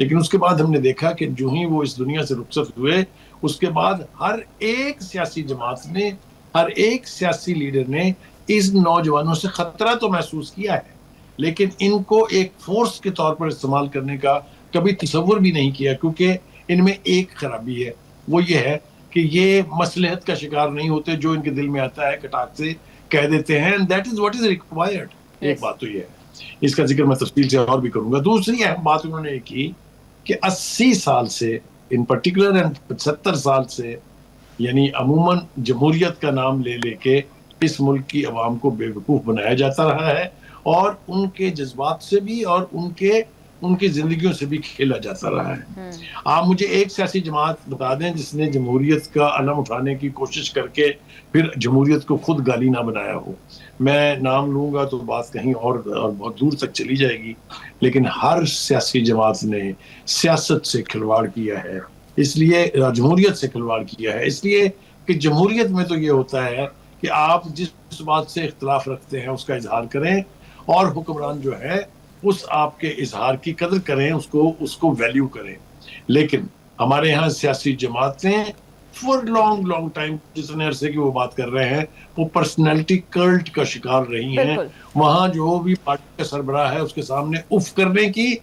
لیکن اس کے بعد ہم نے دیکھا کہ جو ہی وہ اس دنیا سے رخصت ہوئے اس کے بعد ہر ایک سیاسی جماعت نے، ہر ایک سیاسی لیڈر نے اس نوجوانوں سے خطرہ تو محسوس کیا ہے، لیکن ان کو ایک فورس کے طور پر استعمال کرنے کا کبھی تصور بھی نہیں کیا، کیونکہ ان میں ایک خرابی ہے، وہ یہ ہے کہ یہ مصلحت کا شکار نہیں ہوتے، جو ان کے دل میں آتا ہے کٹاک سے کہہ دیتے ہیں، and that is what is required۔ ایک بات تو یہ ہے، اس کا ذکر میں تفصیل سے اور بھی کروں گا۔ دوسری اہم بات انہوں نے یہ کی کہ 80 سال سے ان پرٹیکولر 70 سال سے، یعنی عموماً جمہوریت کا نام لے لے کے اس ملک کی عوام کو بے وقوف بنایا جاتا رہا ہے، اور ان کے جذبات سے بھی اور ان کی زندگیوں سے بھی کھیلا جاتا رہا ہے۔ آپ مجھے ایک سیاسی جماعت بتا دیں جس نے جمہوریت کا علم اٹھانے کی کوشش کر کے پھر جمہوریت کو خود گالی نہ بنایا ہو۔ میں نام لوں گا تو بات کہیں اور بہت دور تک چلی جائے گی، لیکن ہر سیاسی جماعت نے سیاست سے کھلواڑ کیا ہے، اس لیے جمہوریت سے کھلواڑ کیا ہے، اس لیے کہ جمہوریت میں تو یہ ہوتا ہے کہ آپ جس بات سے اختلاف رکھتے ہیں اس کا اظہار کریں، اور حکمران جو ہے اس آپ کے اظہار کی قدر کریں، اس کو ویلیو کریں۔ لیکن ہمارے ہاں سیاسی جماعتیں فور لانگ ٹائم، جتنے عرصے کی وہ بات کر رہے ہیں، وہ پرسنالٹی کلٹ کا شکار رہی ہیں۔ وہاں جو بھی پارٹی کا سربراہ ہے اس کے سامنے اف کرنے کی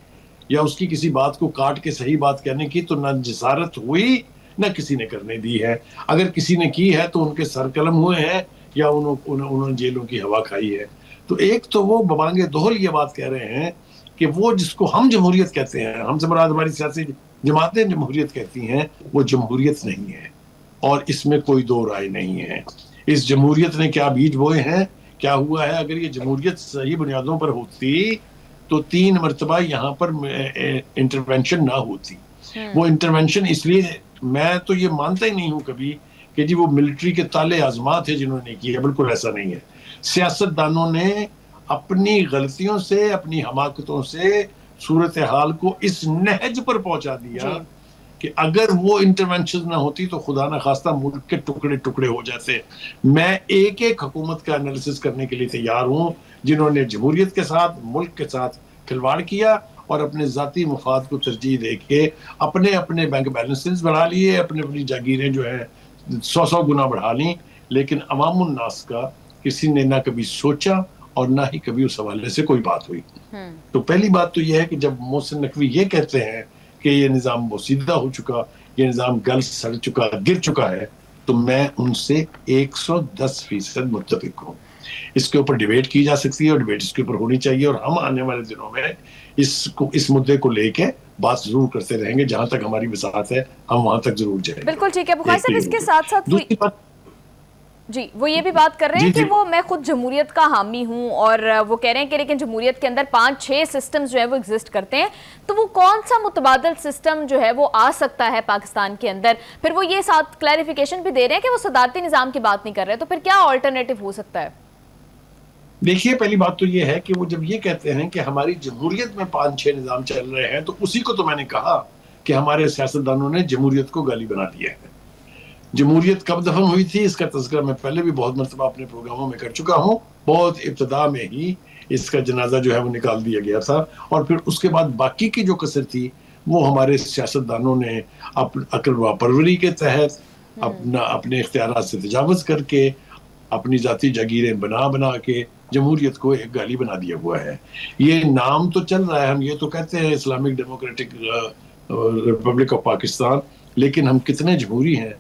یا اس کی کسی بات کو کاٹ کے صحیح بات کہنے کی تو نہ جسارت ہوئی نہ کسی نے کرنے دی ہے۔ اگر کسی نے کی ہے تو ان کے سر قلم ہوئے ہیں یا انہوں نے جیلوں کی ہوا کھائی ہے۔ تو ایک تو وہ ببانگ دہل یہ بات کہہ رہے ہیں کہ وہ جس کو ہم جمہوریت کہتے ہیں، ہم سے مراد ہماری سیاسی جماعتیں جمہوریت کہتی ہیں، وہ جمہوریت نہیں ہے، اور اس میں کوئی دو رائے نہیں ہے۔ اس جمہوریت نے کیا بیج بوئے ہیں، کیا ہوا ہے۔ اگر یہ جمہوریت صحیح بنیادوں پر ہوتی تو 3 مرتبہ یہاں پر انٹرونشن نہ ہوتی۔ وہ انٹرونشن اس لیے، میں تو یہ مانتا ہی نہیں ہوں کبھی کہ جی وہ ملٹری کے تالے آزما تھے جنہوں نے کی ہے، بالکل ایسا نہیں ہے۔ سیاستدانوں نے اپنی غلطیوں سے، اپنی حماقتوں سے صورتحال کو اس نہج پر پہنچا دیا کہ اگر وہ انٹرونشن نہ ہوتی تو خدا نہ خواستہ ملک کے ٹکڑے ٹکڑے ہو جاتے۔ میں ایک حکومت کا انالیسس کرنے کے لیے تیار ہوں جنہوں نے جمہوریت کے ساتھ، ملک کے ساتھ کھلواڑ کیا اور اپنے ذاتی مفاد کو ترجیح دے کے اپنے بینک بیلنسز بڑھا لیے، اپنی جاگیریں جو ہیں 100 گنا بڑھا لیں، لیکن عوام الناس کا کسی نے نہ کبھی سوچا اور نہ ہی کبھی اس حوالے سے کوئی بات ہوئی۔ تو پہلی بات تو یہ ہے کہ جب محسن نقوی یہ کہتے ہیں کہ یہ نظام بوسیدہ ہو چکا، یہ نظام گل سڑ چکا، گر چکا ہے، تو میں ان سے 110% متفق ہوں۔ اس کے اوپر ڈیبیٹ کی جا سکتی ہے اور ڈیبیٹ اس کے اوپر ہونی چاہیے، اور ہم آنے والے دنوں میں اس مدعے کو لے کے بات ضرور کرتے رہیں گے۔ جہاں تک ہماری وسعت ہے ہم وہاں تک ضرور جائیں گے۔ بالکل ٹھیک ہے بخاری صاحب، اس کے ساتھ ساتھ دوسری بات، جی وہ یہ بھی بات کر رہے ہیں کہ وہ میں خود جمہوریت کا حامی ہوں، اور وہ کہہ رہے ہیں کہ لیکن جمہوریت کے اندر 5-6 سسٹمز جو ہے وہ ایگزسٹ کرتے ہیں، تو وہ کون سا متبادل سسٹم جو ہے وہ آ سکتا ہے پاکستان کے اندر؟ پھر وہ یہ ساتھ کلیریفیکیشن بھی دے رہے ہیں کہ وہ صدارتی نظام کی بات نہیں کر رہے، تو پھر کیا آلٹرنیٹو ہو سکتا ہے؟ دیکھیے پہلی بات تو یہ ہے کہ وہ جب یہ کہتے ہیں کہ ہماری جمہوریت میں 5-6 نظام چل رہے ہیں، تو اسی کو تو میں نے کہا کہ ہمارے سیاستدانوں نے جمہوریت کو گالی بنا دیا ہے۔ جمہوریت کب دفن ہوئی تھی اس کا تذکرہ میں پہلے بھی بہت مرتبہ اپنے پروگراموں میں کر چکا ہوں۔ بہت ابتدا میں ہی اس کا جنازہ جو ہے وہ نکال دیا گیا تھا، اور پھر اس کے بعد باقی کی جو کسر تھی وہ ہمارے سیاستدانوں نے عقل و پروری کے تحت اپنے اختیارات سے تجاوز کر کے اپنی ذاتی جاگیریں بنا کے جمہوریت کو ایک گالی بنا دیا ہوا ہے۔ یہ نام تو چل رہا ہے، ہم یہ تو کہتے ہیں Islamic democratic republic of Pakistan, لیکن ہم کتنے جمہوری ہیں؟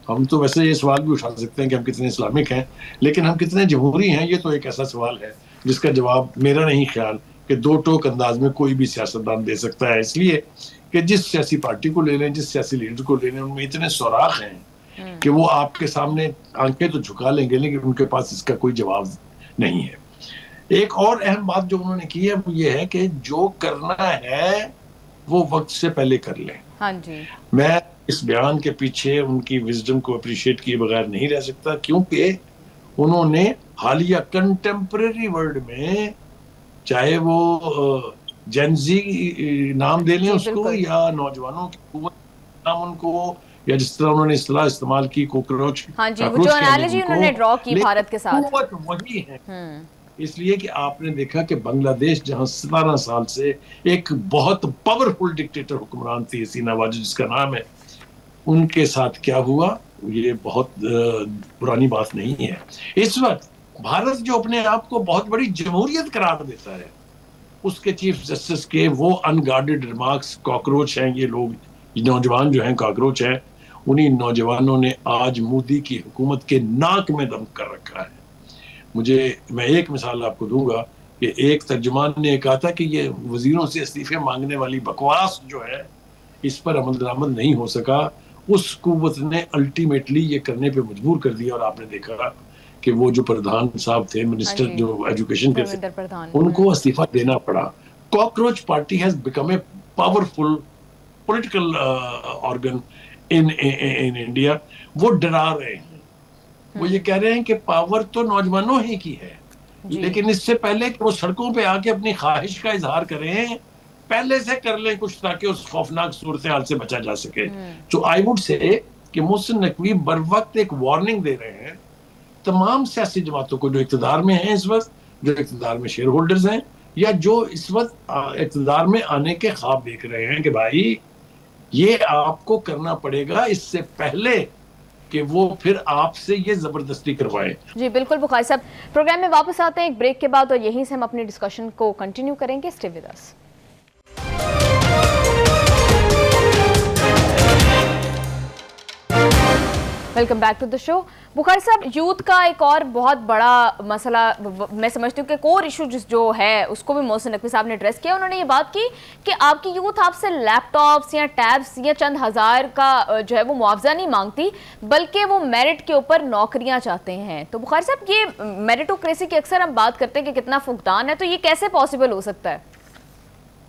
ہم تو ویسے یہ سوال بھی اٹھا سکتے ہیں کہ ہم کتنے اسلامک ہیں، لیکن ہم کتنے جمہوری ہیں؟ یہ تو ایک ایسا سوال ہے جس کا جواب میرا نہیں خیال کہ دو ٹوک انداز میں کوئی بھی سیاستدان دے سکتا ہے، اس لیے کہ جس سیاسی پارٹی کو لے لیں، جس سیاسی لیڈر کو لے لیں، ان میں اتنے سوراخ ہیں کہ وہ آپ کے سامنے آنکھیں تو جھکا لیں گے لیکن ان کے پاس اس کا کوئی جواب نہیں ہے۔ ایک اور اہم بات جو انہوں نے کی ہے وہ یہ ہے کہ جو کرنا ہے وہ وقت سے پہلے کر لیں۔ ہاں جی، میں اس بیان کے پیچھے ان کی وزڈم کو اپریشیٹ کیے بغیر نہیں رہ سکتا، کیونکہ انہوں نے حالیہ کنٹمپریری ورلڈ میں، چاہے وہ جینزی نام دے لیں اس کو، یا نوجوانوں کی قوت نام ان کو، یا جس طرح انہوں نے اصطلاح استعمال کی کوکروچ، ہاں جی، وہ جو انالوجی انہوں نے ڈرا کی بھارت کے ساتھ، قوت وہی ہے، اس لیے کہ آپ نے دیکھا کہ بنگلہ دیش جہاں 17 سال سے ایک بہت پاورفل ڈکٹیٹر حکمران تھی حسینہ واجد جس کا نام ہے، ان کے ساتھ کیا ہوا یہ بہت پرانی بات نہیں ہے. اس وقت بھارت جو اپنے آپ کو بہت بڑی جمہوریت قرار دیتا ہے، اس کے چیف جسٹس کے وہ انگارڈڈ ریمارکس، کاکروچ ہیں یہ لوگ، نوجوان جو ہیں کاکروچ ہیں، انہی نوجوانوں نے آج مودی کی حکومت کے ناک میں دم کر رکھا ہے. میں ایک مثال آپ کو دوں گا کہ ایک ترجمان نے کہا تھا کہ یہ وزیروں سے استعفے مانگنے والی بکواس جو ہے اس پر عمل درآمد نہیں ہو سکا. اس قوت نے الٹیمیٹلی یہ کرنے پہ مجبور کر دیا، اور آپ نے دیکھا کہ وہ جو پردھان صاحب تھے، منسٹر جو ایجوکیشن کے تھے، ان کو استعفیٰ دینا پڑا. Cockroach party has become a powerful political organ in India. وہ ڈرا رہے ہیں، وہ یہ کہہ رہے ہیں کہ پاور تو نوجوانوں ہی کی ہے، لیکن اس سے پہلے کہ وہ سڑکوں پہ آ کے اپنی خواہش کا اظہار کریں، پہلے سے کر لیں کچھ تاکہ اس خوفناک صورتحال سے بچا جا سکے. تو آئی وڈ سے کہ محسن نقوی بر وقت ایک وارننگ دے رہے ہیں تمام سیاسی جماعتوں کو جو اقتدار میں ہیں اس وقت، جو اقتدار میں شیئر ہولڈرز ہیں، یا جو اس وقت اقتدار میں آنے کے خواب دیکھ رہے ہیں کہ بھائی یہ آپ کو کرنا پڑے گا اس سے پہلے کہ وہ پھر آپ سے یہ زبردستی کروائیں. جی بالکل بخاری صاحب، پروگرام میں واپس آتے ہیں ایک بریک کے بعد، اور یہیں سے ہم اپنی ڈسکشن کو کنٹینیو کریں گے. Stay with us. Welcome back to the show. Bukhari صاحب، یوتھ کا ایک اور بہت بڑا مسئلہ میں سمجھتی ہوں کہ کور ایشو جو ہے اس کو بھی محسن نقوی صاحب نے ایڈریس کیا. انہوں نے یہ بات کی کہ آپ کی یوتھ آپ سے لیپ ٹاپس یا ٹیبس یا چند ہزار کا جو ہے وہ معاوضہ نہیں مانگتی، بلکہ وہ میرٹ کے اوپر نوکریاں چاہتے ہیں. تو بخاری صاحب، یہ میرٹوکریسی کی اکثر ہم بات کرتے ہیں کہ کتنا فقدان ہے، تو یہ کیسے پاسبل ہو سکتا ہے؟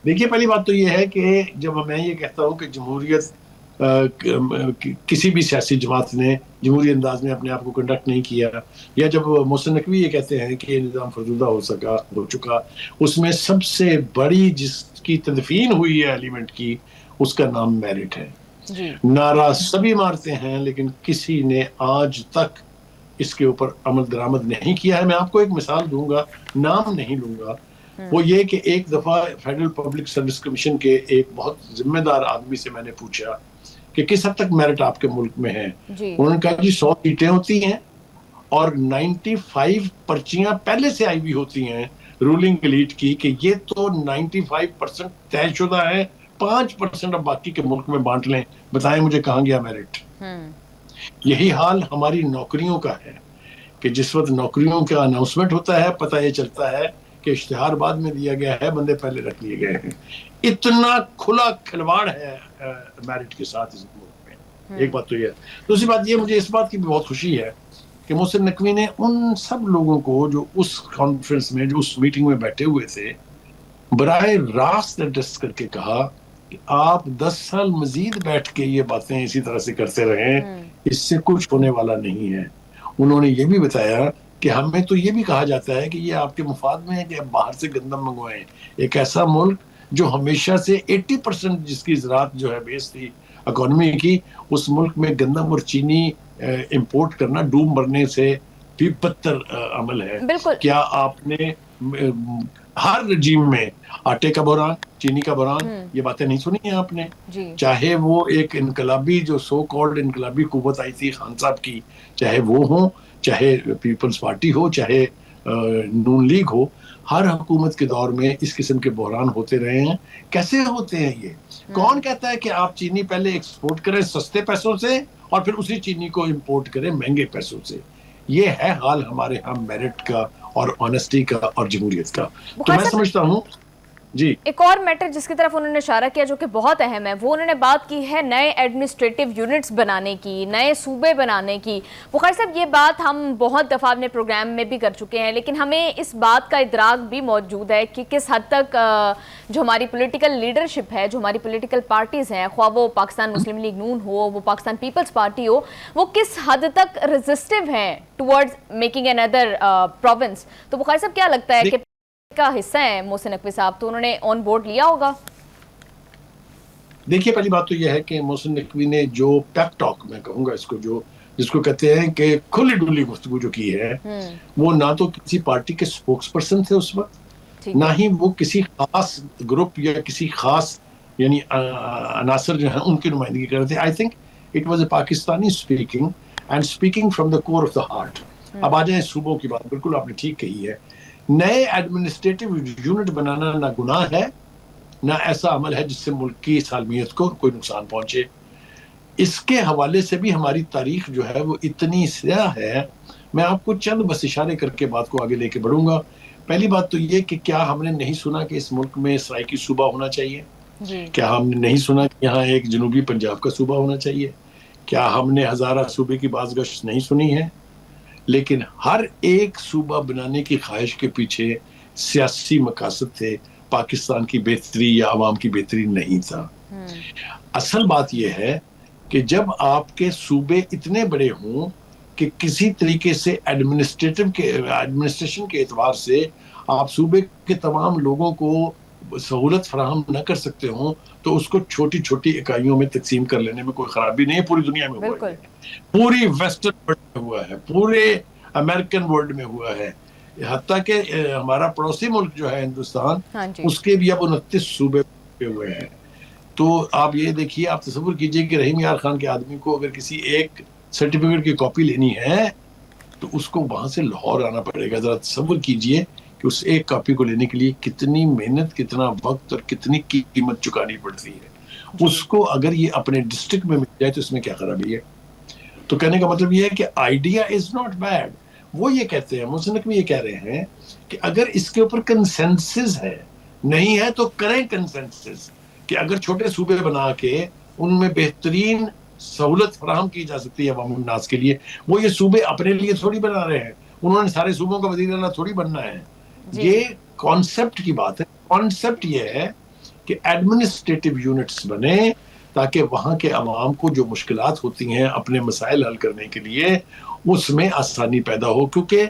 دیکھیے، پہلی بات تو یہ ہے کہ جب میں یہ کہتا ہوں کہ جمہوریت کسی بھی سیاسی جماعت نے جمہوری انداز میں اپنے آپ کو کنڈکٹ نہیں کیا، یا جب محسن نقوی یہ کہتے ہیں کہ یہ نظام فرسودہ ہو چکا، اس میں سب سے بڑی جس کی تدفین ہوئی ہے ایلیمنٹ کی، اس کا نام میرٹ ہے. نعرہ سبھی مارتے ہیں لیکن کسی نے آج تک اس کے اوپر عمل درآمد نہیں کیا ہے. میں آپ کو ایک مثال دوں گا، نام نہیں لوں گا. وہ یہ کہ ایک دفعہ فیڈرل پبلک سروس کمیشن کے ایک بہت ذمہ دار آدمی سے میں نے پوچھا کہ کس حد تک میرٹ آپ کے ملک میں ہے. انہوں نے کہا جی 100 سیٹیں ہوتی ہیں اور 95 پرچیاں پہلے سے آئی ہوئی ہوتی ہیں رولنگ ایلیٹ کی، کہ یہ تو 95% طے شدہ ہے، 5% اب باقی کے ملک میں بانٹ لیں. بتائیں مجھے کہاں گیا میرٹ؟ یہی حال ہماری نوکریوں کا ہے کہ جس وقت نوکریوں کا اناؤنسمنٹ ہوتا ہے پتہ یہ چلتا ہے کہ اشتہار بعد میں دیا گیا ہے، بندے پہلے رکھ لیے گئے ہیں. اتنا کھلا کھلواڑ ہے میرٹ کے ساتھ اس ملک میں. ایک بات تو یہ ہے. دوسری بات یہ، مجھے اس بات کی بھی بہت خوشی ہے کہ محسن نقوی نے ان سب لوگوں کو جو اس کانفرنس میں، جو اس میٹنگ میں بیٹھے ہوئے تھے، براہ راست ایڈریس کر کے کہا کہ آپ 10 سال مزید بیٹھ کے یہ باتیں اسی طرح سے کرتے رہیں، اس سے کچھ ہونے والا نہیں ہے. انہوں نے یہ بھی بتایا کہ ہمیں تو یہ بھی کہا جاتا ہے کہ یہ آپ کے مفاد میں ہے کہ آپ باہر سے گندم منگوائیں. ایک ایسا ملک جو ہمیشہ سے 80% جس کی زراعت جو ہے بیس تھی اکانومی کی، اس ملک میں گندم اور چینی امپورٹ کرنا ڈوب مرنے سے بھی بدتر عمل ہے. کیا آپ نے ہر رجیم میں آٹے کا بحران، چینی کا بحران، یہ باتیں نہیں سنی ہیں آپ نے؟ چاہے وہ ایک انقلابی جو سو کالڈ انقلابی قوت آئی تھی خان صاحب کی، چاہے وہ ہوں، چاہے پیپلز پارٹی ہو، چاہے نون لیگ ہو، ہر حکومت کے دور میں اس قسم کے بحران ہوتے رہے ہیں. کیسے ہوتے ہیں یہ؟ کون کہتا ہے کہ آپ چینی پہلے ایکسپورٹ کریں سستے پیسوں سے اور پھر اسی چینی کو امپورٹ کریں مہنگے پیسوں سے؟ یہ ہے حال ہمارے ہاں میرٹ کا اور آنیسٹی کا اور جمہوریت کا. تو میں سمجھتا ہوں جی ایک اور میٹر جس کی طرف انہوں نے اشارہ کیا جو کہ بہت اہم ہے، وہ انہوں نے بات کی ہے نئے ایڈمنسٹریٹو یونٹس بنانے کی، نئے صوبے بنانے کی. بخاری صاحب، یہ بات ہم بہت دفعہ اپنے پروگرام میں بھی کر چکے ہیں، لیکن ہمیں اس بات کا ادراک بھی موجود ہے کہ کس حد تک جو ہماری پولیٹیکل لیڈرشپ ہے، جو ہماری پولیٹیکل پارٹیز ہیں، خواہ وہ پاکستان مسلم لیگ نون ہو، وہ پاکستان پیپلز پارٹی ہو، وہ کس حد تک ریزسٹیو ہیں towards making an other province. تو بخاری صاحب، کیا لگتا ہے کہ کا حصہ ہے محسن نقوی صاحب، تو انہوں نے آن بورڈ لیا ہوگا؟ دیکھیے، پہلی بات تو یہ ہے کہ محسن نقوی نے جو پیپ ٹاک، میں کہوں گا اس کو، جو جس کو کہتے ہیں کہ کھلی ڈلی گفتگو جو کی ہے، وہ نہ تو کسی پارٹی کے اسپوکس پرسن تھے اس وقت، نہ ہی وہ کسی خاص گروپ یا کسی خاص یعنی عناصر جو ہیں ان کی نمائندگی کر رہے تھے. I think it was a Pakistani speaking and speaking from the core of the heart. اب آ جائیں صوبوں کی بات، بالکل آپ نے ٹھیک کہی ہے. نئے ایڈمنسٹریٹو یونٹ بنانا نہ گناہ ہے نہ ایسا عمل ہے جس سے ملک کی سالمیت کو کوئی نقصان پہنچے. اس کے حوالے سے بھی ہماری تاریخ جو ہے وہ اتنی سیاہ ہے. میں آپ کو چند بس اشارے کر کے بات کو آگے لے کے بڑھوں گا. پہلی بات تو یہ کہ کیا ہم نے نہیں سنا کہ اس ملک میں سرائیکی صوبہ ہونا چاہیے؟ کیا ہم نے نہیں سنا کہ یہاں ایک جنوبی پنجاب کا صوبہ ہونا چاہیے؟ کیا ہم نے ہزارہ صوبے کی باز گشت نہیں سنی ہے؟ لیکن ہر ایک صوبہ بنانے کی خواہش کے پیچھے سیاسی مقاصد تھے، پاکستان کی بہتری یا عوام کی بہتری نہیں تھا. اصل بات یہ ہے کہ جب آپ کے صوبے اتنے بڑے ہوں کہ کسی طریقے سے ایڈمنسٹریشن کے اعتبار سے آپ صوبے کے تمام لوگوں کو سہولت فراہم نہ کر سکتے ہوں، تو اس کو چھوٹی چھوٹی اکائیوں میں تقسیم کر لینے میں کوئی خرابی نہیں ہے. پوری دنیا میں ہوا ہے، پوری ویسٹرن ورلڈ میں ہوا ہے، پورے امریکن ورلڈ میں ہوا ہے. حتیٰ کہ ہمارا پڑوسی ملک جو ہے ہندوستان، اس کے بھی اب 29 صوبے ہوئے ہیں. تو آپ یہ دیکھیے، آپ تصور کیجئے کہ رحیم یار خان کے آدمی کو اگر کسی ایک سرٹیفکیٹ کی کاپی لینی ہے تو اس کو وہاں سے لاہور آنا پڑے گا. ذرا تصور کیجئے کہ اس ایک کاپی کو لینے کے لیے کتنی محنت، کتنا وقت اور کتنی قیمت چکانی پڑتی ہے. اس کو اگر یہ اپنے ڈسٹرکٹ میں مل جائے تو اس میں کیا خرابی ہے؟ تو کہنے کا مطلب یہ ہے کہ آئیڈیا از ناٹ بیڈ. وہ یہ کہتے ہیں، محسن بھی یہ کہہ رہے ہیں کہ اگر اس کے اوپر کنسنسس ہے، نہیں ہے تو کریں کنسنسس، کہ اگر چھوٹے صوبے بنا کے ان میں بہترین سہولت فراہم کی جا سکتی ہے عوام الناس کے لیے. وہ یہ صوبے اپنے لیے تھوڑی بنا رہے ہیں، انہوں نے سارے صوبوں کا وزیر اعلیٰ تھوڑی بننا ہے. یہ کانسیپٹ کی بات ہے. کانسیپٹ یہ ہے کہ ایڈمنسٹریٹو یونٹس بنے تاکہ وہاں کے عوام کو جو مشکلات ہوتی ہیں اپنے مسائل حل کرنے کے لیے اس میں آسانی پیدا ہو. کیونکہ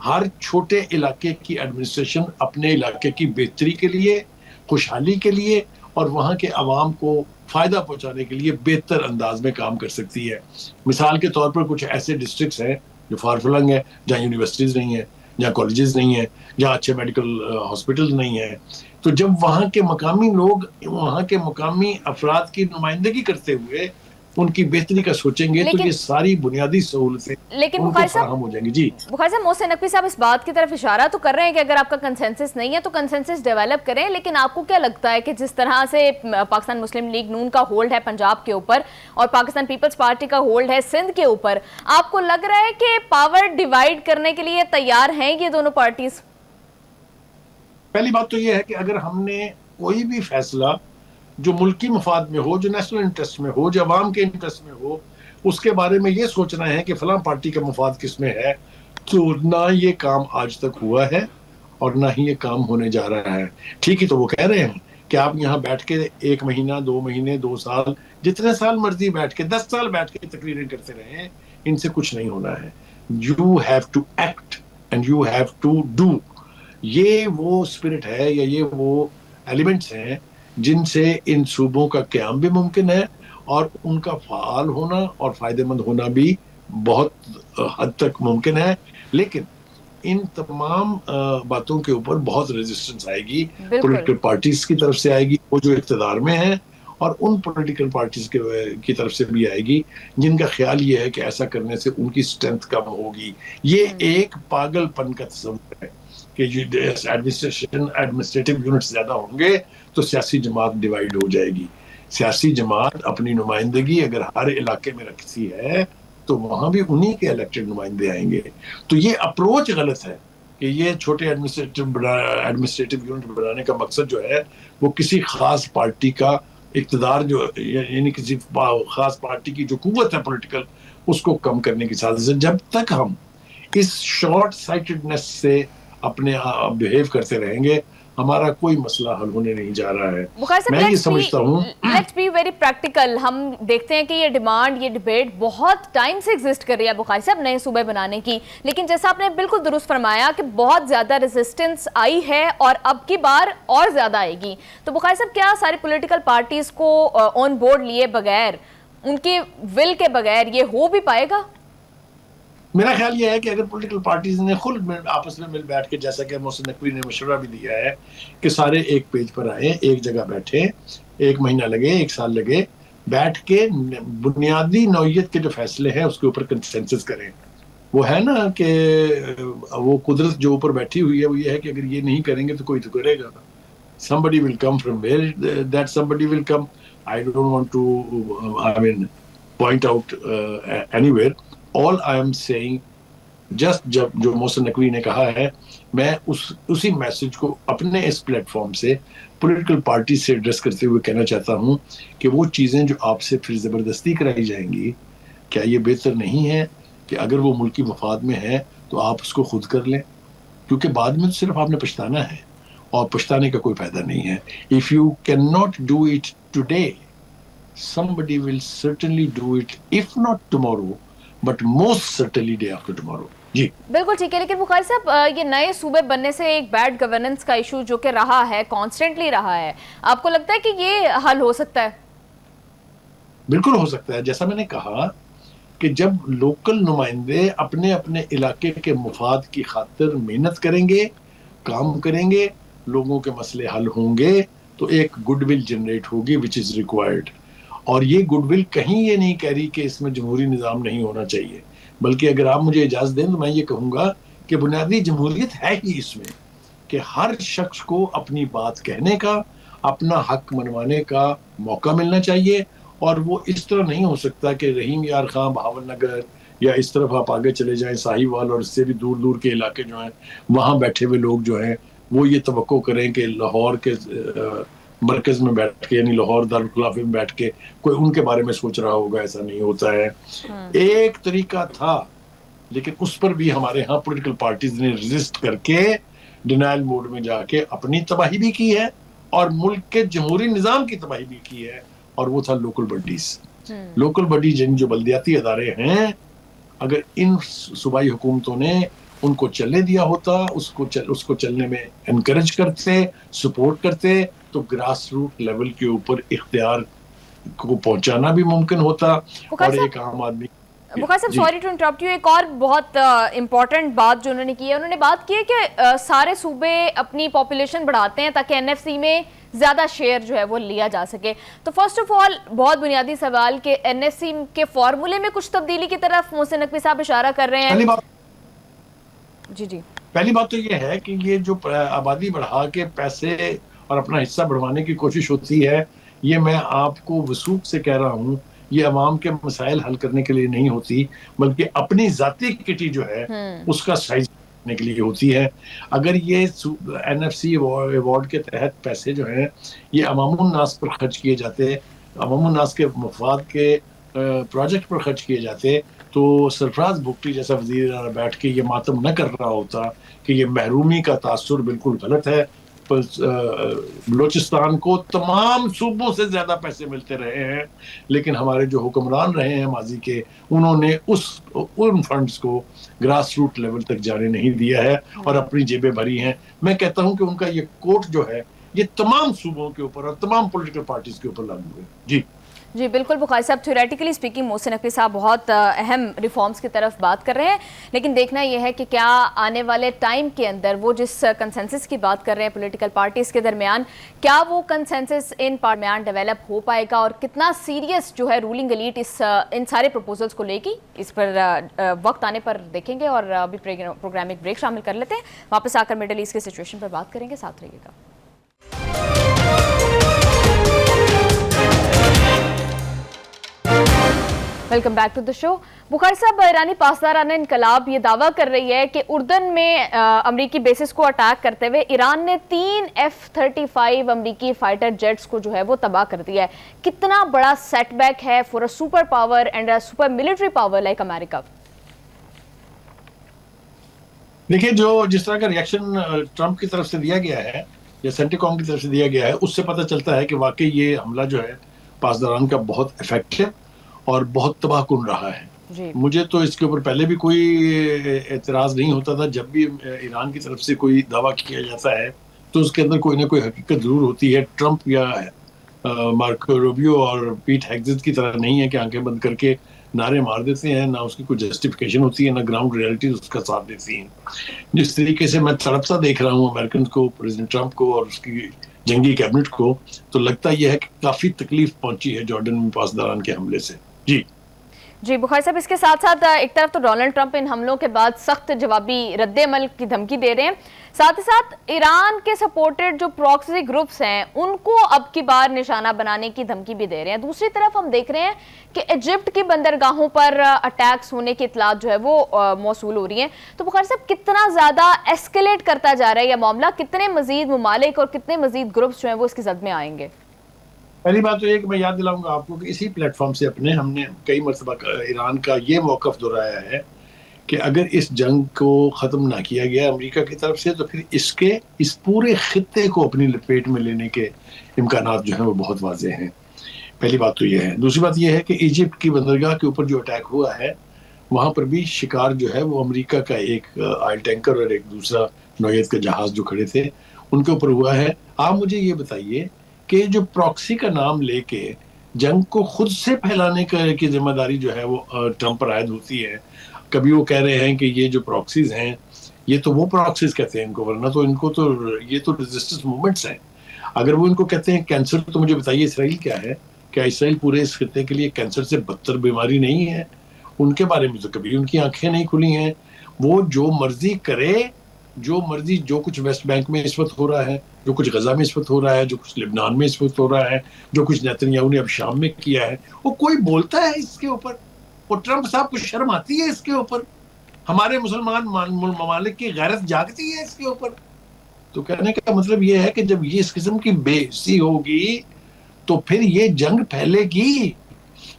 ہر چھوٹے علاقے کی ایڈمنسٹریشن اپنے علاقے کی بہتری کے لیے، خوشحالی کے لیے اور وہاں کے عوام کو فائدہ پہنچانے کے لیے بہتر انداز میں کام کر سکتی ہے. مثال کے طور پر کچھ ایسے ڈسٹرکٹس ہیں جو فار فلنگ ہیں، جہاں یونیورسٹیز نہیں ہیں، جہاں کالجز نہیں ہیں، جہاں اچھے میڈیکل ہاسپٹل نہیں ہیں. تو جب وہاں کے مقامی لوگ وہاں کے مقامی افراد کی نمائندگی کرتے ہوئے ان کی بہتری کا سوچیں گے تو یہ ساری بنیادی سہولتیں ان کو فراہم ہو جائیں گی. جی بخاری صاحب، محسن نقوی صاحب اس بات کی طرف اشارہ تو کر رہے ہیں کہ اگر آپ کا کنسنسس نہیں ہے تو کنسنسس ڈیولپ کریں، لیکن آپ کو کیا لگتا ہے کہ جس طرح سے پاکستان مسلم لیگ نون کا ہولڈ ہے پنجاب کے اوپر اور پاکستان پیپلز پارٹی کا ہولڈ ہے سندھ کے اوپر، آپ کو لگ رہا ہے کہ پاور ڈیوائیڈ کرنے کے لیے تیار ہیں یہ دونوں پارٹیز؟ پہلی بات تو یہ ہے کہ اگر ہم نے کوئی بھی فیصلہ جو ملکی مفاد میں ہو، جو نیشنل انٹرسٹ میں ہو، جو عوام کے انٹرسٹ میں ہو، اس کے بارے میں یہ سوچنا ہے کہ فلاں پارٹی کا مفاد کس میں ہے، تو نہ یہ کام آج تک ہوا ہے اور نہ ہی یہ کام ہونے جا رہا ہے. ٹھیک ہی تو وہ کہہ رہے ہیں کہ آپ یہاں بیٹھ کے 1 مہینہ 2 مہینے 2 سال جتنے سال مرضی بیٹھ کے 10 سال بیٹھ کے تقریریں کرتے رہیں، ان سے کچھ نہیں ہونا ہے. You have to act and you have to do. یہ وہ اسپرٹ ہے یا یہ وہ ایلیمنٹس ہیں جن سے ان صوبوں کا قیام بھی ممکن ہے اور ان کا فعال ہونا اور فائدہ مند ہونا بھی بہت حد تک ممکن ہے. لیکن ان تمام باتوں کے اوپر بہت ریزسٹنس آئے گی، پولیٹیکل پارٹیز کی طرف سے آئے گی، وہ جو اقتدار میں ہیں، اور ان پولیٹیکل پارٹیز کی طرف سے بھی آئے گی جن کا خیال یہ ہے کہ ایسا کرنے سے ان کی اسٹرینتھ کم ہوگی. یہ ایک پاگل پن کا تصور ہے کہ ایڈمنسٹریٹو یونٹس زیادہ ہوں گے تو سیاسی جماعت ڈیوائیڈ ہو جائے گی. سیاسی جماعت اپنی نمائندگی اگر ہر علاقے میں رکھتی ہے تو وہاں بھی انہی کے الیکٹڈ نمائندے آئیں گے. تو یہ اپروچ غلط ہے کہ یہ چھوٹے ایڈمنسٹریٹو یونٹ بنانے کا مقصد جو ہے وہ کسی خاص پارٹی کا اقتدار جو یعنی کسی خاص پارٹی کی جو قوت ہے پولیٹیکل اس کو کم کرنے کی سازش ہے. جب تک ہم اس شارٹ سائٹڈنس سے اپنے بہیو کرتے رہیں گے ہمارا کوئی مسئلہ حل ہونے نہیں جا رہا ہے. میں یہ سمجھتا ہوں لیٹس بی ویری پریکٹیکل. ہم دیکھتے ہیں کہ یہ ڈیمانڈ، یہ ڈیبیٹ بہت ٹائم سے ایگزسٹ کر رہی ہے بخاری صاحب نئے صوبے بنانے کی، لیکن جیسا آپ نے بالکل درست فرمایا کہ بہت زیادہ ریزسٹنس آئی ہے اور اب کی بار اور زیادہ آئے گی. تو بخاری صاحب کیا ساری پولیٹیکل پارٹیز کو آن بورڈ لیے بغیر، ان کے ول کے بغیر یہ ہو بھی پائے گا؟ میرا خیال یہ ہے کہ اگر پولیٹیکل پارٹیز نے خود آپس میں مل بیٹھ کے، جیسا کہ محسن نقوی نے مشورہ بھی دیا ہے کہ سارے ایک پیج پر آئیں، ایک جگہ بیٹھے، 1 مہینہ لگے، 1 سال لگے، بیٹھ کے بنیادی نوعیت کے جو فیصلے ہیں اس کے اوپر کنسنسس کریں. وہ ہے نا کہ وہ قدرت جو اوپر بیٹھی ہوئی ہے وہ یہ ہے کہ اگر یہ نہیں کریں گے تو کوئی تو کرے گا. Somebody will come from where that somebody will come. I don't want to point out anywhere. All I am saying, just جب جو محسن نقوی نے کہا ہے، میں اسی میسج کو اپنے اس پلیٹ فارم سے پولیٹیکل پارٹی سے ایڈریس کرتے ہوئے کہنا چاہتا ہوں کہ وہ چیزیں جو آپ سے پھر زبردستی کرائی جائیں گی، کیا یہ بہتر نہیں ہے کہ اگر وہ ملکی مفاد میں ہے تو آپ اس کو خود کر لیں، کیونکہ بعد میں تو صرف آپ نے پچھتانا ہے اور پچھتانے کا کوئی فائدہ نہیں ہے. If you cannot do it today, somebody will certainly do it, if not tomorrow, but most certainly day after tomorrow. جی بالکل ٹھیک ہے. لیکن بخاری صاحب، یہ نئے صوبے بننے سے ایک بیڈ گورننس کا ایشو جو کہ رہا ہے، کانسٹنٹلی رہا ہے، آپ کو لگتا ہے کہ یہ حل ہو سکتا ہے؟ بالکل ہو سکتا ہے. جیسا میں نے کہا کہ جب لوکل نمائندے اپنے اپنے علاقے کے مفاد کی خاطر محنت کریں گے، کام کریں گے، لوگوں کے مسئلے حل ہوں گے، تو ایک گڈ ول جنریٹ ہوگی وچ از ریکوائرڈ. اور یہ گڈ ول کہیں یہ نہیں کہہ رہی کہ اس میں جمہوری نظام نہیں ہونا چاہیے، بلکہ اگر آپ مجھے اجازت دیں تو میں یہ کہوں گا کہ بنیادی جمہوریت ہے ہی اس میں کہ ہر شخص کو اپنی بات کہنے کا، اپنا حق منوانے کا موقع ملنا چاہیے. اور وہ اس طرح نہیں ہو سکتا کہ رحیم یار خان بہاول نگر یا اس طرف آپ آگے چلے جائیں ساہی وال اور اس سے بھی دور دور کے علاقے جو ہیں، وہاں بیٹھے ہوئے لوگ جو ہیں وہ یہ توقع کریں کہ لاہور کے مرکز میں بیٹھ کے، یعنی لاہور دارالخلافے میں بیٹھ کے کوئی ان کے بارے میں سوچ رہا ہوگا. ایسا نہیں ہوتا ہے. ایک طریقہ تھا لیکن اس پر بھی ہمارے ہاں پولیٹیکل پارٹیز نے ریزسٹ کر کے ڈینائل موڈ میں جا کے اپنی تباہی بھی کی ہے اور ملک کے جمہوری نظام کی تباہی بھی کی ہے، اور وہ تھا لوکل باڈیز. لوکل باڈی جو بلدیاتی ادارے ہیں، اگر ان صوبائی حکومتوں نے ان کو چلنے دیا ہوتا، اس کو چلنے میں انکریج کرتے، سپورٹ کرتے، تو گراس روٹ لیول کے اوپر اختیار کو پہنچانا بھی ممکن ہوتا. اور ایک عام آدمی بخاری صاحب، سوری ٹو انٹرپٹ یو، ایک اور بہت امپورٹنٹ بات جو انہوں نے کی ہے، انہوں نے بات کی ہے کہ سارے صوبے اپنی پاپولیشن بڑھاتے ہیں تاکہ این ایف سی میں زیادہ شیئر جو ہے وہ لیا جا سکے. تو فرسٹ آف آل بہت بنیادی سوال کہ این ایف سی کے فارمولے میں کچھ تبدیلی کی طرف محسن نقوی صاحب اشارہ کر رہے ہیں. جی پہلی بات تو یہ ہے کہ یہ جو آبادی بڑھا کے پیسے اور اپنا حصہ بڑھوانے کی کوشش ہوتی ہے، یہ میں آپ کو وثوق سے کہہ رہا ہوں، یہ عوام کے مسائل حل کرنے کے لیے نہیں ہوتی، بلکہ اپنی ذاتی کٹی جو ہے اس کا سائز کرنے کے لیے ہوتی ہے. اگر یہ این ایف سی ایوارڈ کے تحت پیسے جو ہیں یہ عوام الناس پر خرچ کیے جاتے، عوام الناس کے مفاد کے پروجیکٹ پر خرچ کیے جاتے، تو سرفراز بھگٹی جیسا وزیر بیٹھ کے یہ ماتم نہ کر رہا ہوتا کہ یہ محرومی کا تاثر بالکل غلط ہے. بلوچستان کو تمام صوبوں سے زیادہ پیسے ملتے رہے ہیں، لیکن ہمارے جو حکمران رہے ہیں ماضی کے، انہوں نے ان فنڈز کو گراس روٹ لیول تک جانے نہیں دیا ہے اور اپنی جیبیں بھری ہیں. میں کہتا ہوں کہ ان کا یہ کوٹ جو ہے یہ تمام صوبوں کے اوپر اور تمام پولیٹیکل پارٹیز کے اوپر لاگو ہے. جی بالکل بخاری صاحب، تھیوریٹیکلی اسپیکنگ محسن نقوی صاحب بہت اہم ریفارمز کی طرف بات کر رہے ہیں، لیکن دیکھنا یہ ہے کہ کیا آنے والے ٹائم کے اندر وہ جس کنسنسس کی بات کر رہے ہیں پولیٹیکل پارٹیز کے درمیان، کیا وہ کنسنسس ان درمیان ڈیولپ ہو پائے گا اور کتنا سیریس جو ہے رولنگ ایلیٹ ان سارے پروپوزلز کو لے گی، اس پر وقت آنے پر دیکھیں گے. اور ابھی پروگرام ایک بریک شامل کر لیتے ہیں، واپس آ کر مڈل ایسٹ کی سچویشن پر بات کریں گے. ساتھ رہیے گا. Welcome back to the show. Bukhari صاحب، ایرانی پاسدارانہ انقلاب یہ دعویٰ کر رہی ہے کہ اردن میں امریکی بیسز کو اٹیک کرتے ہوئے ایران نے 3 F-35 امریکی فائٹر جیٹس کو جو ہے وہ تباہ کر دیا ہے. کتنا بڑا سیٹ بیک ہے for a super power and a super military power like America? دیکھیے، جس طرح کا ریئیکشن ٹرمپ کی طرف سے دیا گیا ہے یا سینٹی کام کی طرف سے دیا گیا ہے، اس سے پتہ چلتا ہے کہ واقعی یہ حملہ جو ہے پاسداران کا بہت افیکٹو اور بہت تباہ کن رہا ہے. مجھے تو اس کے اوپر پہلے بھی کوئی اعتراض نہیں ہوتا تھا. جب بھی ایران کی طرف سے کوئی دعویٰ کیا جاتا ہے تو اس کے اندر کوئی نہ کوئی حقیقت ضرور ہوتی ہے. ٹرمپ یا مارکو روبیو اور پیٹ ہیگزٹ کی طرح نہیں ہے کہ آنکھیں بند کر کے نعرے مار دیتے ہیں, نہ اس کی کوئی جسٹیفیکیشن ہوتی ہے, نہ گراؤنڈ ریئلٹیز اس کا ساتھ دیتی ہیں. جس طریقے سے میں تڑپتا دیکھ رہا ہوں امریکن کو, پریزیڈنٹ ٹرمپ کو اور اس کی جنگی کیبنٹ کو, تو لگتا یہ ہے کہ کافی تکلیف پہنچی ہے جارڈن میں پاسداران کے حملے سے. جی بخاری صاحب, اس کے ساتھ ساتھ ایک طرف تو ڈونلڈ ٹرمپ ان حملوں کے بعد سخت جوابی رد عمل کی دھمکی دے رہے ہیں, ساتھ ہی ساتھ ایران کے سپورٹڈ جو پراکسی گروپس ہیں ان کو اب کی بار نشانہ بنانے کی دھمکی بھی دے رہے ہیں. دوسری طرف ہم دیکھ رہے ہیں کہ ایجپٹ کی بندرگاہوں پر اٹیکس ہونے کی اطلاعات جو ہے وہ موصول ہو رہی ہیں. تو بخاری صاحب, کتنا زیادہ ایسکیلیٹ کرتا جا رہا ہے یہ معاملہ, کتنے مزید ممالک اور کتنے مزید گروپس جو ہیں وہ اس کی زد میں آئیں گے؟ پہلی بات تو یہ کہ میں یاد دلاؤں گا آپ کو کہ اسی پلیٹ فارم سے ہم نے کئی مرتبہ ایران کا یہ موقف دہرایا ہے کہ اگر اس جنگ کو ختم نہ کیا گیا امریکہ کی طرف سے تو پھر اس پورے خطے کو اپنی لپیٹ میں لینے کے امکانات جو ہیں وہ بہت واضح ہیں. پہلی بات تو یہ ہے. دوسری بات یہ ہے کہ ایجپٹ کی بندرگاہ کے اوپر جو اٹیک ہوا ہے وہاں پر بھی شکار جو ہے وہ امریکہ کا ایک آئل ٹینکر اور ایک دوسرا نوعیت کا جہاز جو کھڑے تھے ان کے اوپر ہوا ہے. آپ مجھے یہ بتائیے کہ جو پراکسی کا نام لے کے جنگ کو خود سے پھیلانے کی ذمہ داری جو ہے وہ ٹرمپ پر عائد ہوتی ہے. کبھی وہ کہہ رہے ہیں کہ یہ جو پراکسیز ہیں یہ تو وہ پراکسیز کہتے ہیں ان کو, ورنہ تو ان کو تو یہ تو ریزسٹنس موومنٹس ہیں. اگر وہ ان کو کہتے ہیں کینسر, تو مجھے بتائیے اسرائیل کیا ہے؟ کیا اسرائیل پورے اس خطے کے لیے کینسر سے بدتر بیماری نہیں ہے؟ ان کے بارے میں تو کبھی ان کی آنکھیں نہیں کھلی ہیں. وہ جو مرضی کرے, جو کچھ ویسٹ بینک میں اس وقت ہو رہا ہے, جو کچھ غزہ میں اس وقت ہو رہا ہے, جو کچھ لبنان میں اس وقت ہو رہا ہے, جو کچھ نیتنیاہو نے اب شام میں کیا ہے, وہ کوئی بولتا ہے اس کے اوپر؟ اور ٹرمپ صاحب کو شرم آتی ہے اس کے اوپر؟ ہمارے مسلمان ممالک کی غیرت جاگتی ہے اس کے اوپر؟ تو کہنے کا مطلب یہ ہے کہ جب یہ اس قسم کی بے حسی ہوگی تو پھر یہ جنگ پھیلے گی,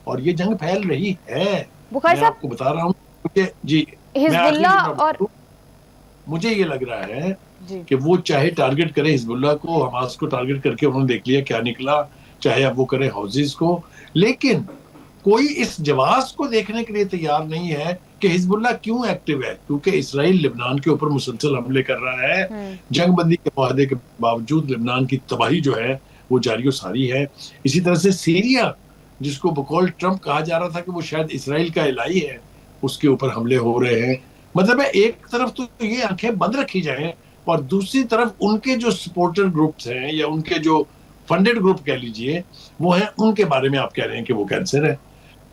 اور یہ جنگ پھیل رہی ہے. میں آپ کو بتا رہا ہوں جی, حزب اللہ اور مجھے یہ لگ رہا ہے کہ وہ چاہے ٹارگٹ کرے حزب اللہ کو, حماس کو ٹارگٹ کر کے انہوں نے دیکھ لیا کیا نکلا, چاہے اب وہ کرے حوثیز کو, لیکن کوئی اس جواز کو دیکھنے کے لیے تیار نہیں ہے کہ حزب اللہ کیوں ایکٹیو ہے. کیونکہ اسرائیل لبنان کے اوپر مسلسل حملے کر رہا ہے, جنگ بندی کے معاہدے کے باوجود لبنان کی تباہی جو ہے وہ جاری و ساری ہے. اسی طرح سے سیریا, جس کو بقول ٹرمپ کہا جا رہا تھا کہ وہ شاید اسرائیل کا الہی ہے, اس کے اوپر حملے ہو رہے ہیں. مطلب ہے ایک طرف تو یہ آنکھیں بند رکھی جائیں, اور دوسری طرف ان کے جو سپورٹر گروپس ہیں یا ان کے جو فنڈڈ گروپ کہہ لیجئے وہ ہیں, ان کے بارے میں آپ کہہ رہے ہیں کہ وہ کینسر ہے.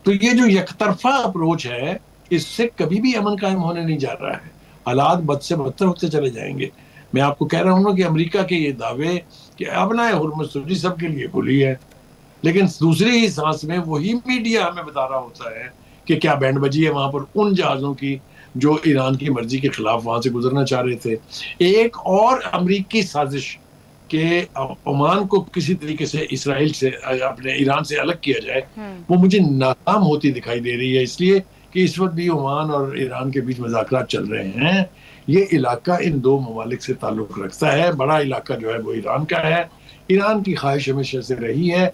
تو یہ جو یک طرفہ اپروچ ہے اس سے کبھی بھی امن قائم ہونے نہیں جا رہا ہے, حالات بد سے بدتر ہوتے چلے جائیں گے. میں آپ کو کہہ رہا ہوں کہ امریکہ کے یہ دعوے کہ ابنائے حرمت سوجی سب کے لیے کھلی ہے, لیکن دوسری ہی سانس میں وہی میڈیا ہمیں بتا رہا ہوتا ہے کہ کیا بینڈ بجی ہے وہاں پر ان جہازوں کی جو ایران کی مرضی کے خلاف وہاں سے گزرنا چاہ رہے تھے. ایک اور امریکی سازش کہ عمان کو کسی طریقے سے اسرائیل سے اپنے ایران سے الگ کیا جائے, وہ مجھے ناکام ہوتی دکھائی دے رہی ہے, اس لیے کہ اس وقت بھی عمان اور ایران کے بیچ مذاکرات چل رہے ہیں. یہ علاقہ ان دو ممالک سے تعلق رکھتا ہے, بڑا علاقہ جو ہے وہ ایران کا ہے. ایران کی خواہش ہمیشہ سے رہی ہے,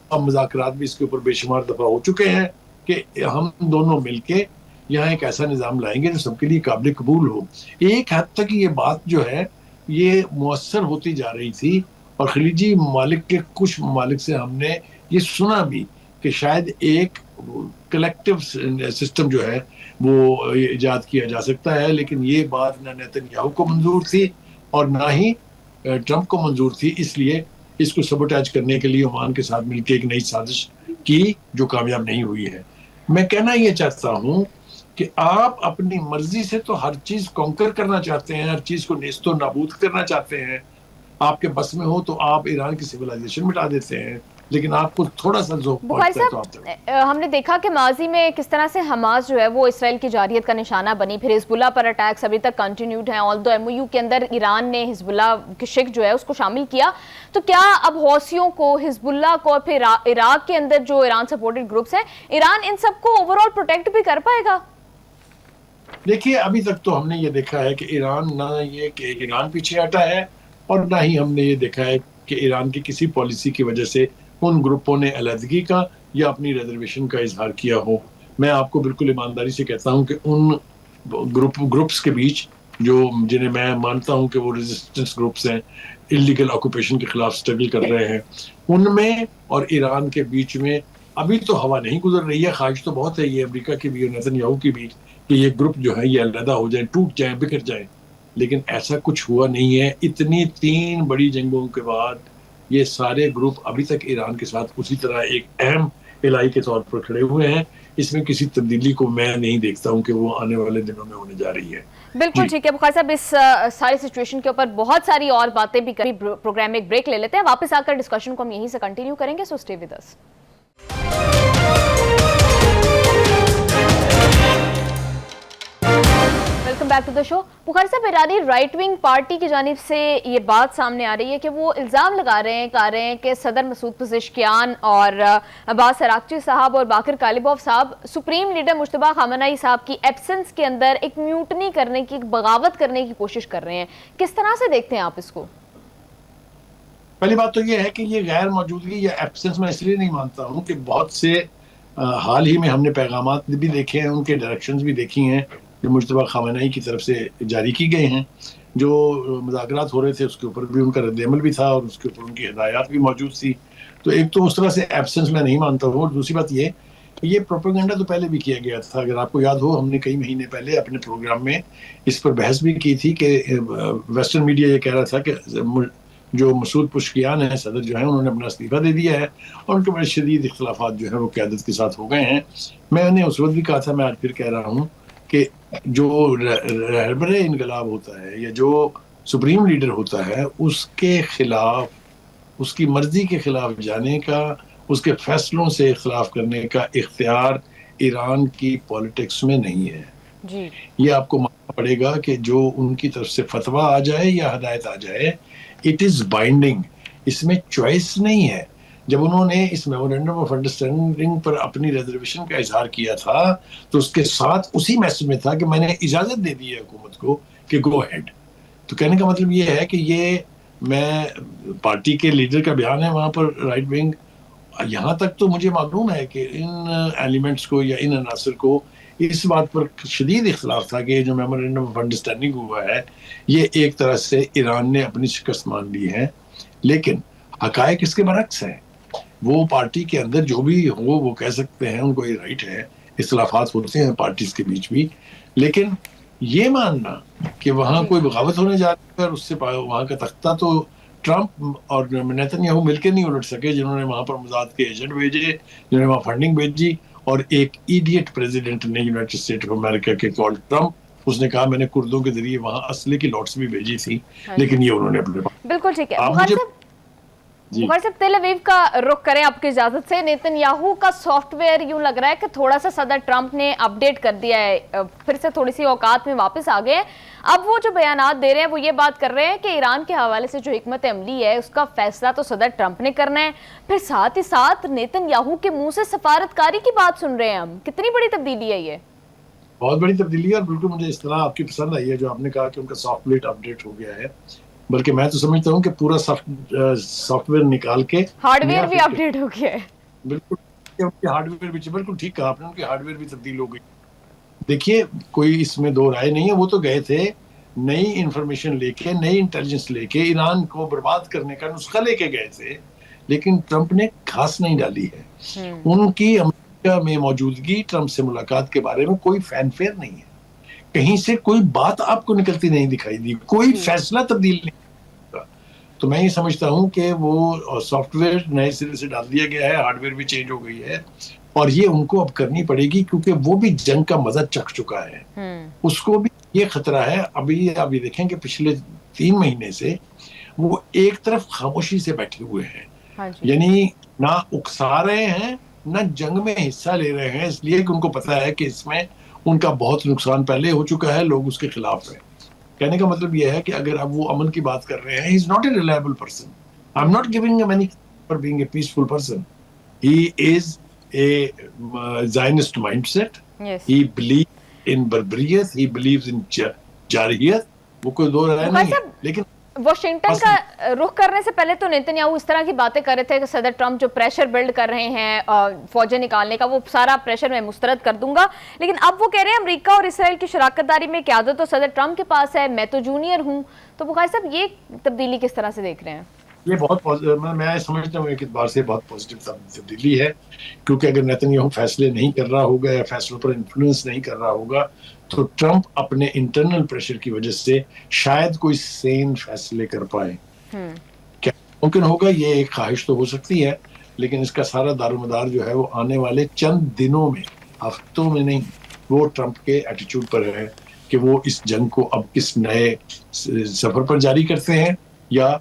اور مذاکرات بھی اس کے اوپر بے شمار دفعہ ہو چکے ہیں کہ ہم دونوں مل کے یہاں ایک ایسا نظام لائیں گے جو سب کے لیے قابل قبول ہو. ایک حد تک یہ بات جو ہے یہ مؤثر ہوتی جا رہی تھی, اور خلیجی ممالک کے کچھ ممالک سے ہم نے یہ سنا بھی کہ شاید ایک کلیکٹیو سسٹم جو ہے وہ ایجاد کیا جا سکتا ہے. لیکن یہ بات نہ نیتنیاہو کو منظور تھی اور نہ ہی ٹرمپ کو منظور تھی, اس لیے اس کو سبوٹیج کرنے کے لیے عمان کے ساتھ مل کے ایک نئی سازش کی جو کامیاب نہیں ہوئی ہے. میں کہنا یہ چاہتا ہوں کہ آپ اپنی مرضی سے تو ہر چیز کانکر کرنا چاہتے ہیں, ہر چیز کو نیست و نابود کرنا چاہتے ہیں. آپ کے بس میں ہو تو آپ ایران کی سویلائزیشن مٹا دیتے ہیں, لیکن آپ کو تھوڑا سا ذوق پڑتا ہے تو آپ ہم نے دیکھا کہ ماضی میں کس طرح سے حماس جو ہے وہ اسرائیل کی جارحیت کا نشانہ بنی, پھر حزب اللہ پر اٹیکس ابھی تک کنٹینیوڈ ہیں, آلدو ایم او یو کے اندر ایران نے حزب اللہ کی شک جو ہے اس کو شامل کیا. تو کیا اب حوثیوں کو, حزب اللہ کو, پھر عراق کے اندر جو ایران سپورٹڈ گروپس ہیں, ایران ان سب کو اوور آل پروٹیکٹ بھی کر پائے گا؟ دیکھیے ابھی تک تو ہم نے یہ دیکھا ہے کہ ایران نہ یہ کہ ایران پیچھے ہٹا ہے, اور نہ ہی ہم نے یہ دیکھا ہے کہ ایران کی کسی پالیسی کی وجہ سے ان گروپوں نے علیحدگی کا یا اپنی ریزرویشن کا اظہار کیا ہو. میں آپ کو بالکل ایمانداری سے کہتا ہوں کہ ان گروپس کے بیچ جو جنہیں میں مانتا ہوں کہ وہ ریزسٹنس گروپس ہیں, انلیگل آکوپیشن کے خلاف سٹرگل کر رہے ہیں, ان میں اور ایران کے بیچ میں ابھی تو ہوا نہیں گزر رہی ہے. خواہش تو بہت ہے یہ امریکہ کی بھی اور نیتن یاہو کی بھی کہ یہ گروپ جو ہے یہ علیحدہ ہو جائیں, ٹوٹ جائیں, بکھر جائیں, لیکن ایسا کچھ ہوا نہیں ہے. اتنی 3 بڑی جنگوں کے بعد یہ سارے گروپ ابھی تک ایران کے ساتھ اسی طرح ایک اہم الہی کے طور پر کھڑے ہوئے ہیں. اس میں کسی تبدیلی کو میں نہیں دیکھتا ہوں کہ وہ آنے والے دنوں میں ہونے جا رہی ہے. بالکل ٹھیک ہے بخاری صاحب, اس ساری سچویشن کے اوپر بہت ساری اور باتیں بھی کری. پروگرام میں ایک بریک لے لیتے ہیں, واپس آ کر ڈسکشن کو ہم یہیں سے کنٹینیو کریں گے, so stay with us. Welcome back to the show. Bukhari صاحب, ایرانی رائٹ ونگ پارٹی کی جانب سے یہ بات سامنے آ رہی ہے کہ وہ الزام لگا رہے ہیں کہ صدر مسعود پزشکیان اور عباس اراغچی صاحب اور باقر کالیباف صاحب سپریم لیڈر مجتبیٰ خامنہئی صاحب کی ایبسنس کے اندر ایک میوٹنی کرنے کی, بغاوت کرنے کی کوشش کر رہے ہیں. کس طرح سے دیکھتے ہیں آپ اس کو؟ پہلی بات تو یہ ہے کہ یہ غیر موجودگی یا ایبسنس میں اس لیے نہیں مانتا ہوں کہ بہت سے حال ہی میں ہم نے پیغامات بھی دیکھے ہیں, ان کے ڈائریکشنز بھی دیکھی ہیں جو مجتبیٰ خامنہئی کی طرف سے جاری کی گئے ہیں. جو مذاکرات ہو رہے تھے اس کے اوپر بھی ان کا رد عمل بھی تھا اور اس کے اوپر ان کی ہدایات بھی موجود تھی. تو ایک تو اس طرح سے ایبسنس میں نہیں مانتا ہوں, اور دوسری بات یہ کہ یہ پروپیگنڈا تو پہلے بھی کیا گیا تھا. اگر آپ کو یاد ہو, ہم نے کئی مہینے پہلے اپنے پروگرام میں اس پر بحث بھی کی تھی کہ ویسٹرن میڈیا یہ کہہ رہا تھا کہ جو مسعود پزشکیان ہیں صدر جو ہیں انہوں نے اپنا استعفیٰ دے دیا ہے اور ان کے بڑے شدید اختلافات جو ہیں وہ قیادت کے ساتھ ہو گئے ہیں. میں نے اس وقت بھی کہا تھا, میں آج پھر کہہ رہا ہوں کہ جو رہبر انقلاب ہوتا ہے یا جو سپریم لیڈر ہوتا ہے اس کے خلاف, اس کی مرضی کے خلاف جانے کا, اس کے فیصلوں سے اختلاف کرنے کا اختیار ایران کی پولیٹکس میں نہیں ہے. جی, یہ آپ کو ماننا پڑے گا کہ جو ان کی طرف سے فتویٰ آ جائے یا ہدایت آ جائے, اٹ از بائنڈنگ, اس میں چوائس نہیں ہے. جب انہوں نے اس میمورینڈم آف انڈرسٹینڈنگ پر اپنی ریزرویشن کا اظہار کیا تھا تو اس کے ساتھ اسی میسج میں تھا کہ میں نے اجازت دے دی ہے حکومت کو کہ گو ہیڈ. تو کہنے کا مطلب یہ ہے کہ یہ میں پارٹی کے لیڈر کا بیان ہے وہاں پر رائٹ ونگ, یہاں تک تو مجھے معلوم ہے کہ ان ایلیمنٹس کو یا ان عناصر کو اس بات پر شدید اختلاف تھا کہ جو میمورینڈم آف انڈرسٹینڈنگ ہوا ہے یہ ایک طرح سے ایران نے اپنی شکست مان لی ہے. لیکن حقائق اس کے برعکس ہیں. وہ پارٹی کے اندر جو بھی ہو وہ کہہ سکتے ہیں, ان کو یہ رائٹ ہے, اختلافات ہوتے ہیں پارٹیز کے بیچ بھی, لیکن یہ ماننا کہ وہاں کوئی بغاوت ہونے جا رہی ہے اور اس سے وہاں کا تختہ تو ٹرمپ اور نیتن یاہو مل کے نہیں الٹ سکے, جنہوں نے وہاں پر مذاکرات کے ایجنٹ بھیجے, جنہوں نے وہاں فنڈنگ بھیجی, اور ایک ایڈیٹ پریزیڈنٹ نے یونائٹڈ اسٹیٹ آف امریکہ کے کال ٹرمپ, اس نے کہا میں نے کردوں کے ذریعے وہاں اسلحے کی لاٹس بھی بھیجی تھی, لیکن یہ انہوں نے اپنے پاس. بالکل ٹھیک ہے. بخاری صاحب, تیل اویو کا رخ کریں آپ کی اجازت سے. نیتن یاہو کا سافٹ ویئر یوں لگ رہا ہے کہ تھوڑا سا صدر ٹرمپ نے اپڈیٹ کر دیا ہے, پھر سے تھوڑی سی اوقات میں واپس آ گئے. اب وہ جو بیانات دے رہے ہیں وہ یہ بات کر رہے ہیں کہ ایران کے حوالے سے جو حکمت عملی ہے اس کا فیصلہ تو صدر ٹرمپ نے کرنا ہے, پھر ساتھ ہی ساتھ نیتن یاہو کے منہ سے سفارتکاری کی بات سن رہے ہیں ہم. کتنی بڑی تبدیلی ہے یہ؟ بہت بڑی تبدیلی ہے, اور بالکل مجھے اس طرح آپ کی پسند آئی ہے جو آپ نے کہا کہ ان کا سافٹ ویئر اپڈیٹ ہو گیا ہے. بلکہ میں تو سمجھتا ہوں کہ پورا سافٹ ویئر نکال کے ہارڈ ویئر بھی اپڈیٹ ہو گیا ہے. بالکل, ان کے ہارڈ ویئر بھی, بالکل ٹھیک کہا آپ نے, ان کے ہارڈ ویئر بھی تبدیل ہو گئی. دیکھیے کوئی اس میں دو رائے نہیں ہے, وہ تو گئے تھے نئی انفارمیشن لے کے, نئی انٹیلیجنس لے کے, ایران کو برباد کرنے کا نسخہ لے کے گئے تھے, لیکن ٹرمپ نے گھاس نہیں ڈالی ہے. ان کی امریکہ میں موجودگی, ٹرمپ سے ملاقات کے بارے میں کوئی فین فیئر نہیں ہے, کہیں سے کوئی بات آپ کو نکلتی نہیں دکھائی دی, کوئی فیصلہ تبدیل نہیں. تو میں یہ سمجھتا ہوں کہ وہ سافٹ ویئر نئے سرے سے ڈال دیا گیا ہے, ہارڈ ویئر بھی چینج ہو گئی ہے, اور یہ ان کو اب کرنی پڑے گی کیونکہ وہ بھی جنگ کا مزہ چکھ چکا ہے. اس کو بھی یہ خطرہ ہے. ابھی آپ یہ دیکھیں کہ پچھلے 3 مہینے سے وہ ایک طرف خاموشی سے بیٹھے ہوئے ہیں, یعنی نہ اکسا رہے ہیں نہ جنگ میں حصہ لے رہے ہیں, اس لیے کہ ان کو پتا ہے کہ اس میں ان کا بہت نقصان پہلے ہو چکا ہے, لوگ اس کے خلاف ہیں. کہنے کا مطلب یہ ہے کہ اگر اب وہ امن کی بات کر رہے ہیں, he is not a reliable person. I'm not giving him any for being a peaceful person. He is a Zionist mindset. Yes. He believes in barbariyat. He believes in jariyat. وہ کوئی دو رائے نہیں ہے. لیکن واشنگٹن کا رخ کرنے سے پہلے تو نیتن یاہو اس طرح کی باتیں کر رہے تھے کہ صدر ٹرمپ جو پریشر بلڈ کر رہے ہیں فوجیں نکالنے کا, وہ سارا پریشر میں مسترد کر دوں گا. لیکن اب وہ کہہ رہے ہیں امریکہ اور اسرائیل کی شراکت داری میں قیادت تو صدر ٹرمپ کے پاس ہے, میں تو جونیئر ہوں. تو بخاری صاحب یہ تبدیلی کس طرح سے دیکھ رہے ہیں؟ یہ بہت میں سمجھتا ہوں ایک اعتبار سے بہت پازیٹیو تبدیلی ہے، کیونکہ اگر نیتن فیصلے نہیں کر رہا ہوگا یا فیصلوں پر انفلوئنس نہیں کر رہا ہوگا تو ٹرمپ اپنے انٹرنل پریشر کی وجہ سے شاید کوئی سین فیصلے کر پائے. کیا ممکن ہوگا؟ یہ ایک خواہش تو ہو سکتی ہے، لیکن اس کا سارا دار و مدار جو ہے وہ آنے والے چند دنوں میں، ہفتوں میں نہیں، وہ ٹرمپ کے ایٹیچیوڈ پر ہے کہ وہ اس جنگ کو اب کس نئے سفر پر جاری کرتے ہیں یا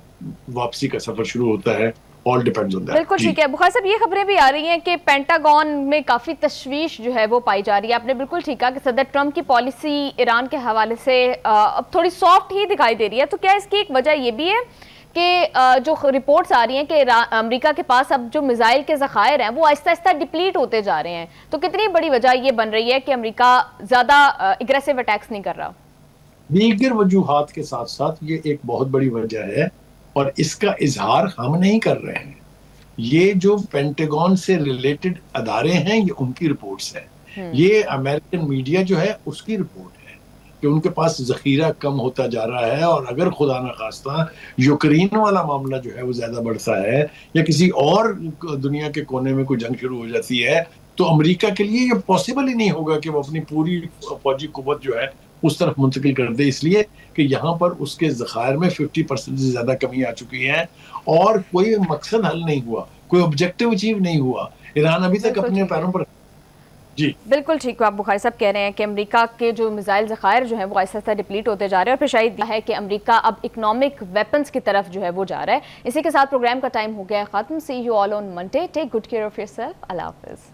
واپسی کا سفر شروع ہوتا ہے. آل ڈیپینڈز آن دیٹ. بالکل ٹھیک ہے بخاری صاحب، یہ خبریں بھی آ رہی ہیں کہ پینٹاگون میں کافی تشویش جو ہے وہ پائی جا رہی ہے. آپ نے بالکل ٹھیک کہا کہ صدر ٹرمپ کی پالیسی ایران کے حوالے سے اب تھوڑی سافٹ ہی دکھائی دے رہی ہے. تو کیا اس کی ایک وجہ یہ بھی ہے کہ جو رپورٹس آ رہی ہیں کہ امریکہ کے پاس اب جو میزائل کے ذخائر ہیں وہ آہستہ آہستہ ڈپلیٹ ہوتے جا رہے ہیں، تو کتنی بڑی وجہ یہ بن رہی ہے کہ امریکہ زیادہ اگریسو اٹیکس نہیں کر رہا؟ دیگر وجوہات کے ساتھ ساتھ یہ ایک بہت بڑی وجہ ہے، اور اس کا اظہار ہم نہیں کر رہے ہیں. یہ جو پینٹاگون سے ریلیٹڈ ادارے ہیں یہ ان کی رپورٹس ہیں. یہ امریکن میڈیا جو ہے اس کی رپورٹ ہے کہ ان کے پاس ذخیرہ کم ہوتا جا رہا ہے، اور اگر خدا نخواستہ یوکرین والا معاملہ جو ہے وہ زیادہ بڑھتا ہے یا کسی اور دنیا کے کونے میں کوئی جنگ شروع ہو جاتی ہے تو امریکہ کے لیے یہ پاسبل ہی نہیں ہوگا کہ وہ اپنی پوری فوجی قوت جو ہے اس طرف منتقل کر دے، اس لیے کہ یہاں پر اس کے ذخائر میں 50% سے زیادہ کمی آ چکی ہے اور کوئی مقصد حل نہیں ہوا، کوئی آبجیکٹو اچیو نہیں ہوا. ایران ابھی تک اپنے پیروں پر. جی بالکل ٹھیک ہے. آپ بخاری صاحب کہہ رہے ہیں کہ امریکہ کے جو میزائل ذخائر جو ہیں وہ آہستہ آہستہ ڈپلیٹ ہوتے جا رہے ہیں، اور پھر شاید یہ ہے کہ امریکہ اب اکنامک ویپنز کی طرف جو ہے وہ جا رہا ہے. اسی کے ساتھ پروگرام کا ٹائم ہو گیا ہے ختم. See you all on Monday. Take good care of yourself. اللہ حافظ.